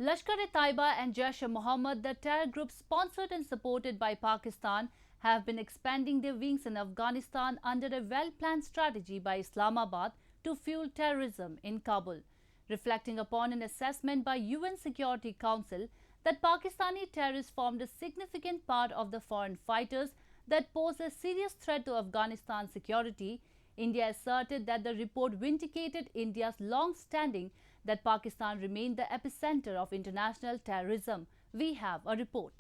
Lashkar-e-Taiba and Jaish-e-Mohammed, the terror group sponsored and supported by Pakistan, have been expanding their wings in Afghanistan under a well-planned strategy by Islamabad to fuel terrorism in Kabul. Reflecting upon an assessment by UN Security Council that Pakistani terrorists formed a significant part of the foreign fighters that pose a serious threat to Afghanistan's security, India asserted that the report vindicated India's long-standing that Pakistan remained the epicenter of international terrorism. We have a report.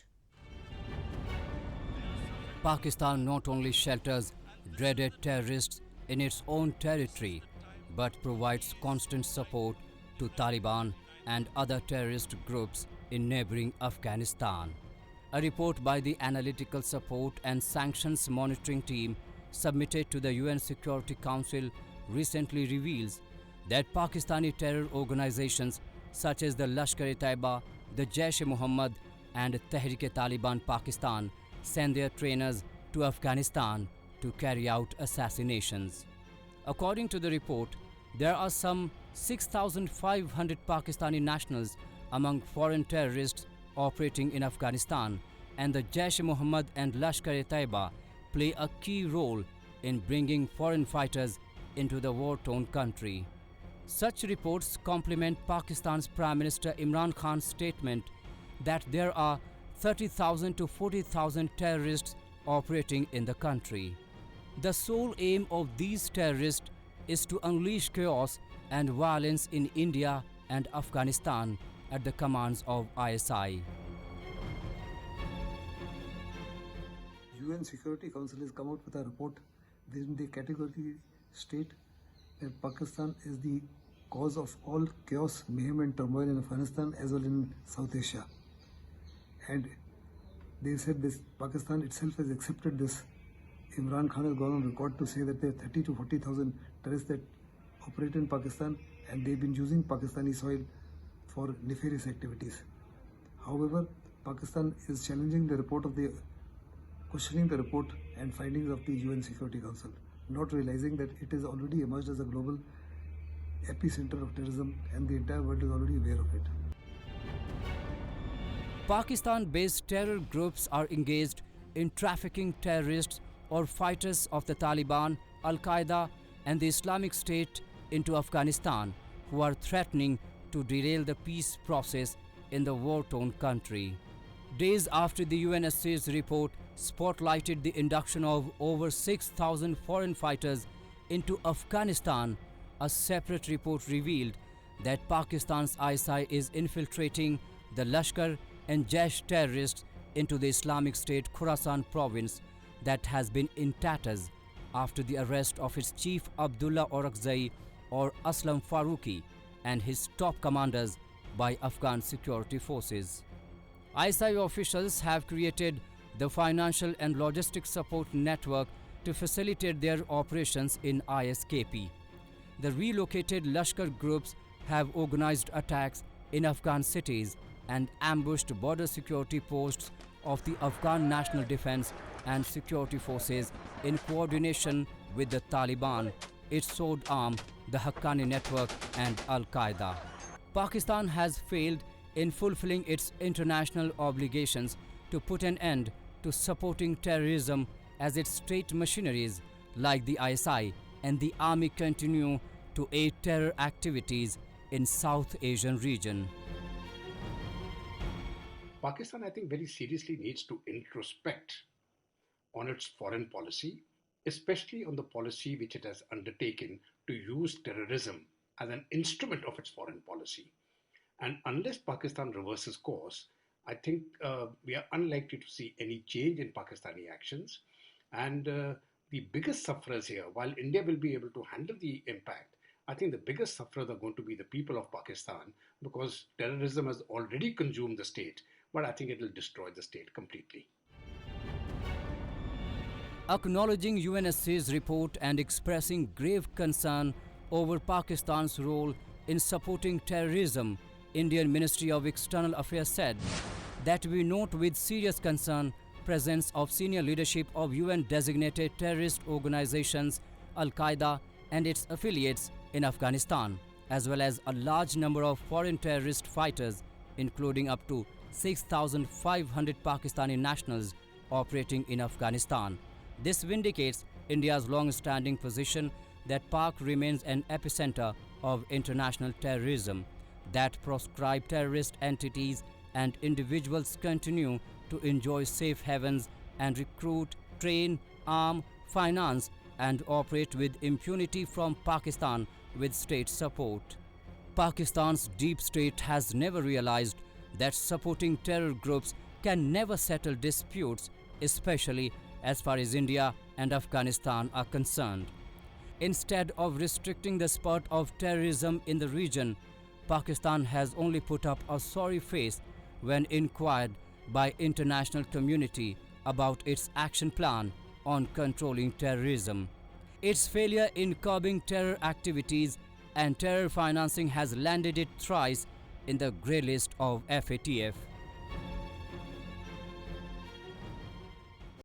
Pakistan not only shelters dreaded terrorists in its own territory, but provides constant support to Taliban and other terrorist groups in neighboring Afghanistan. A report by the Analytical Support and Sanctions Monitoring Team submitted to the UN Security Council recently reveals that Pakistani terror organizations such as the Lashkar-e-Taiba, the Jaish-e-Mohammed and Tehrik-e-Taliban Pakistan send their trainers to Afghanistan to carry out assassinations. According to the report, there are some 6,500 Pakistani nationals among foreign terrorists operating in Afghanistan, and the Jaish-e-Mohammed and Lashkar-e-Taiba play a key role in bringing foreign fighters into the war-torn country. Such reports complement Pakistan's Prime Minister Imran Khan's statement that there are 30,000 to 40,000 terrorists operating in the country. The sole aim of these terrorists is to unleash chaos and violence in India and Afghanistan at the commands of ISI. UN Security Council has come out with a report wherein they categorically state that Pakistan is the cause of all chaos, mayhem and turmoil in Afghanistan as well in South Asia. And they said this Pakistan itself has accepted this. Imran Khan has gone on record to say that there are 30 to 40,000 terrorists that operate in Pakistan and they've been using Pakistani soil for nefarious activities. However, Pakistan is challenging the report of the questioning the report and findings of the UN Security Council, not realizing that it has already emerged as a global epicenter of terrorism and the entire world is already aware of it. Pakistan-based terror groups are engaged in trafficking terrorists or fighters of the Taliban, Al-Qaeda and the Islamic State into Afghanistan, who are threatening to derail the peace process in the war-torn country. Days after the UNSC's report spotlighted the induction of over 6,000 foreign fighters into Afghanistan, a separate report revealed that Pakistan's ISI is infiltrating the Lashkar and Jaish terrorists into the Islamic State Khorasan province that has been in tatters after the arrest of its chief Abdullah Orakzai or Aslam Farooqi and his top commanders by Afghan security forces. ISI officials have created the financial and logistic support network to facilitate their operations in ISKP. The relocated Lashkar groups have organized attacks in Afghan cities and ambushed border security posts of the Afghan National Defense and Security Forces in coordination with the Taliban, its sword arm, the Haqqani Network and Al-Qaeda. Pakistan has failed in fulfilling its international obligations to put an end to supporting terrorism as its state machineries like the ISI and the army continue to aid terror activities in South Asian region. Pakistan, I think, very seriously needs to introspect on its foreign policy, especially on the policy which it has undertaken to use terrorism as an instrument of its foreign policy. And unless Pakistan reverses course, I think we are unlikely to see any change in Pakistani actions. And the biggest sufferers here, while India will be able to handle the impact, I think the biggest sufferers are going to be the people of Pakistan, because terrorism has already consumed the state, but I think it will destroy the state completely. Acknowledging UNSC's report and expressing grave concern over Pakistan's role in supporting terrorism, Indian Ministry of External Affairs said that we note with serious concern presence of senior leadership of UN-designated terrorist organizations, Al-Qaeda and its affiliates in Afghanistan, as well as a large number of foreign terrorist fighters including up to 6,500 Pakistani nationals operating in Afghanistan. This vindicates India's long-standing position that Pak remains an epicenter of international terrorism, that proscribed terrorist entities and individuals continue to enjoy safe havens and recruit, train, arm, finance and operate with impunity from Pakistan with state support. Pakistan's deep state has never realized that supporting terror groups can never settle disputes, especially as far as India and Afghanistan are concerned. Instead of restricting the spurt of terrorism in the region, Pakistan has only put up a sorry face when inquired by international community about its action plan on controlling terrorism. Its failure in curbing terror activities and terror financing has landed it thrice in the grey list of FATF.